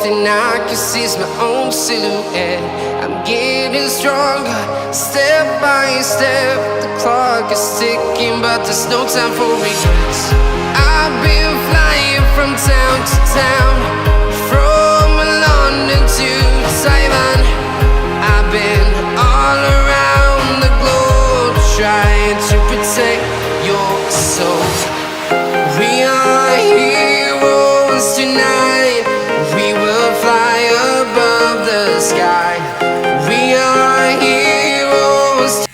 thing I can see is my own silhouette. I'm getting stronger, step by step. The clock is ticking, but there's no time for regrets. I've been flying from town to town, from London to Taiwan. I've been all around the globe, trying to protect your soul. We are heroes tonight. We will fly above the sky. We are heroes.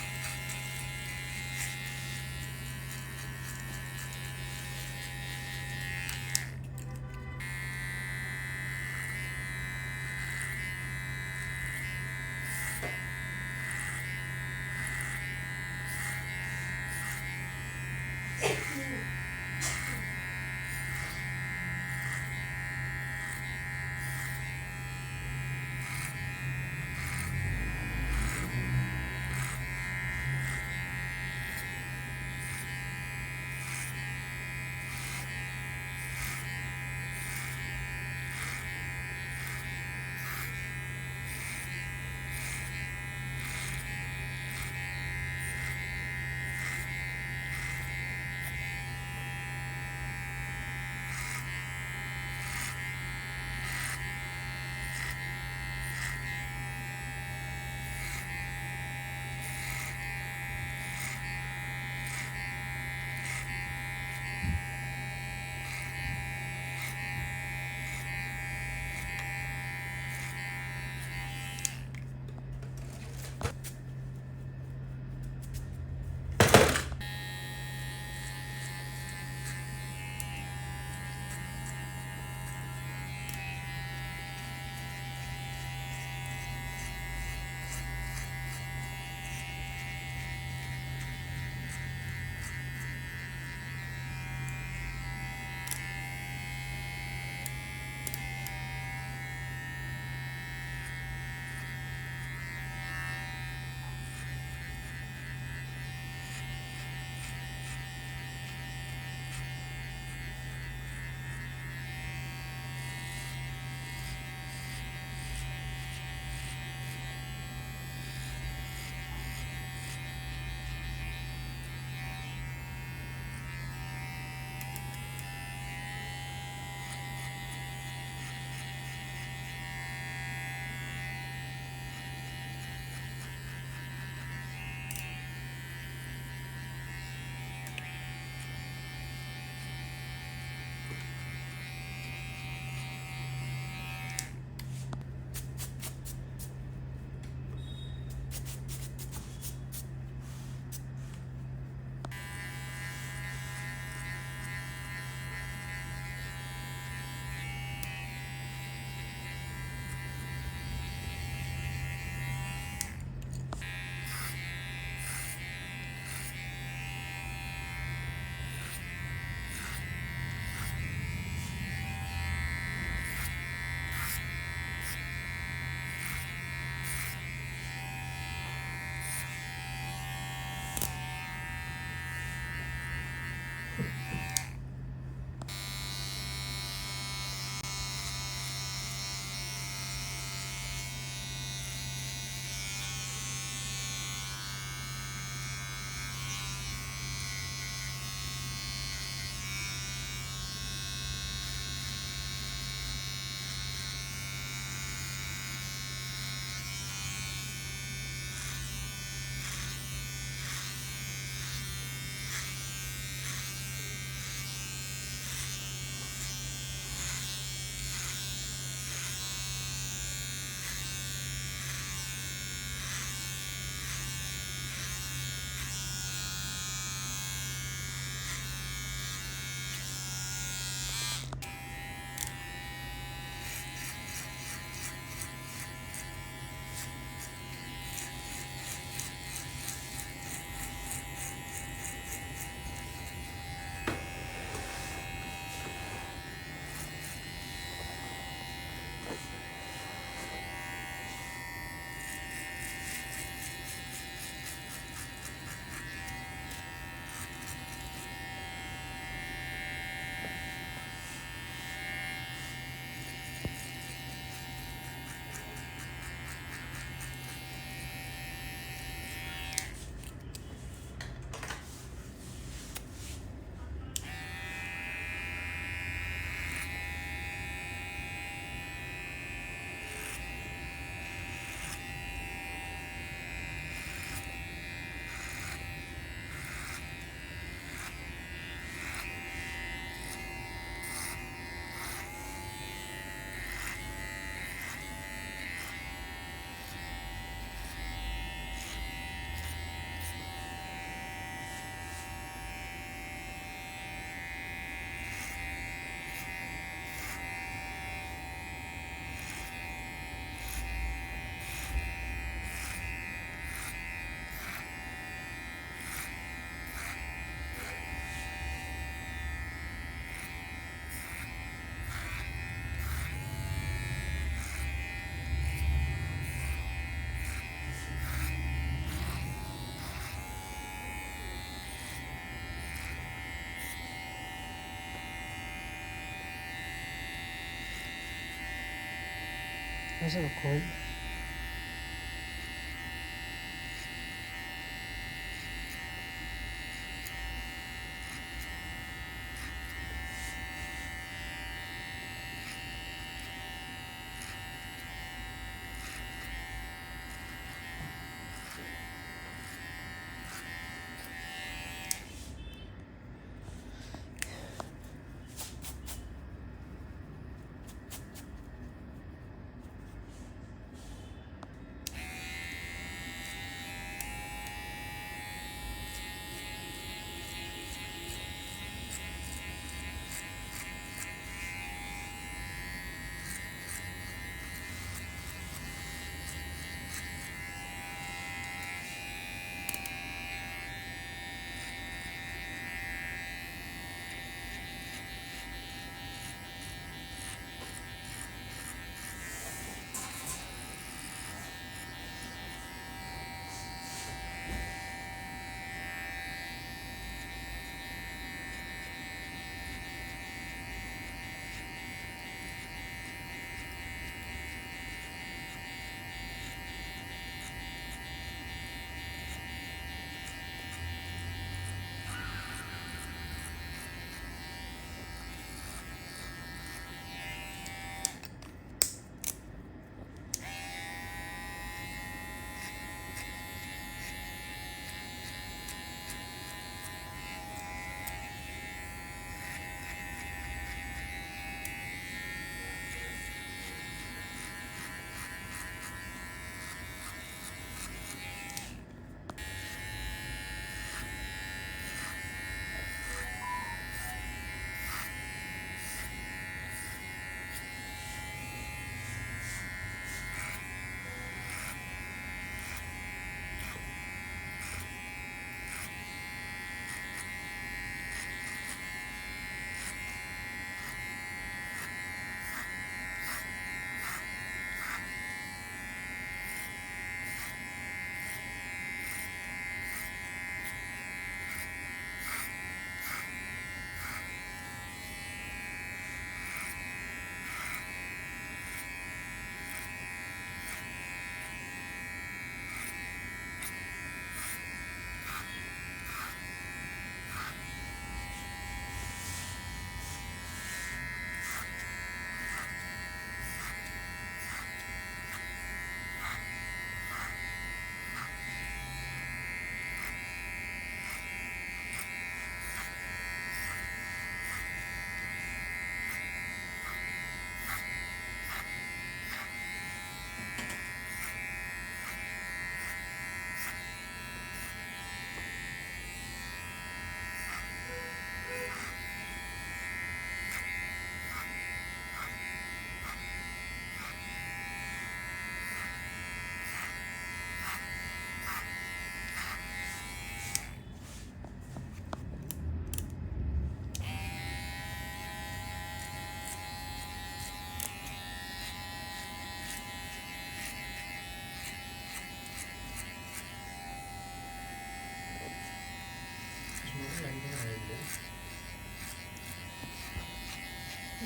ऐसे रखो।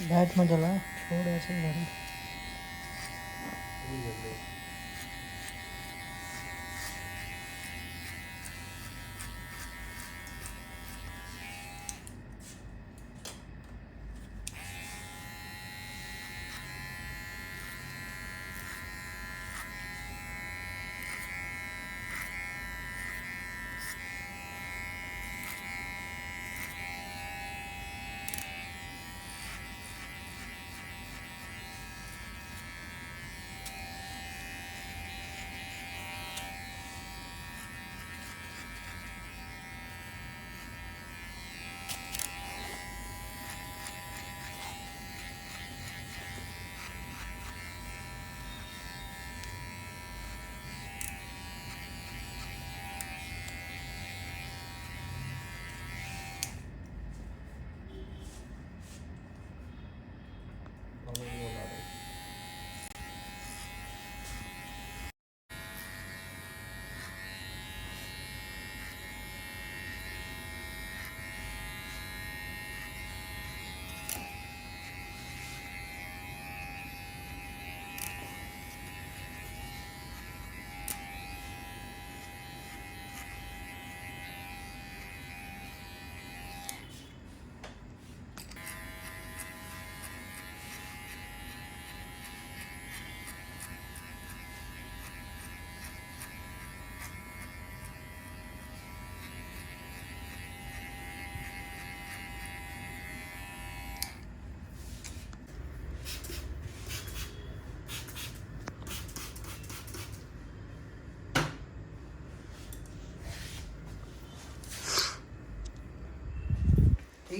बैठ में जला छोड़ ऐसे ही भरे।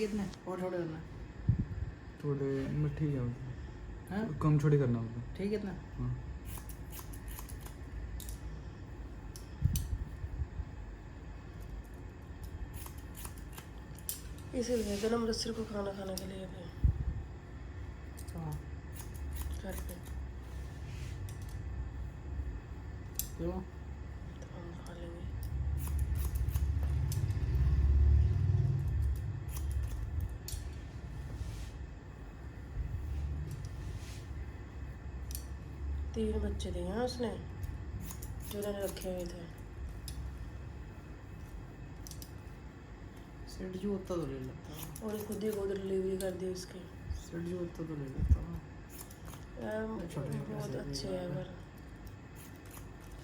ठीक है इतना और छोटे करना थोड़े मिठी है हाँ कम छोटे करना होगा। ठीक है इतना हाँ इसीलिए तो ना मुदस्सिर को खाना खाने के लिए भी हाँ घर पे क्यों तो हम खा लेंगे। तीन बच्चे थे यहाँ उसने जो उन्होंने रखे हुए थे। सेठ जी होता तो ले लेता और खुद ही गोद डिलीवरी कर दी उसकी। सेठ जी होता तो ले लेता यार छोटे बहुत पैसे अच्छे देगा। है पर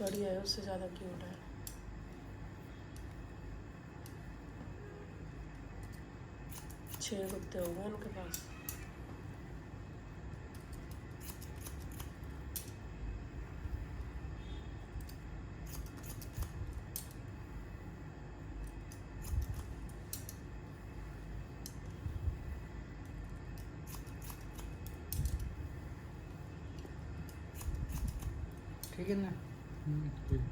बढ़िया है उससे ज़्यादा क्यूट है। छह कुत्ते हो गए उनके पास। ठीक है ना ठीक।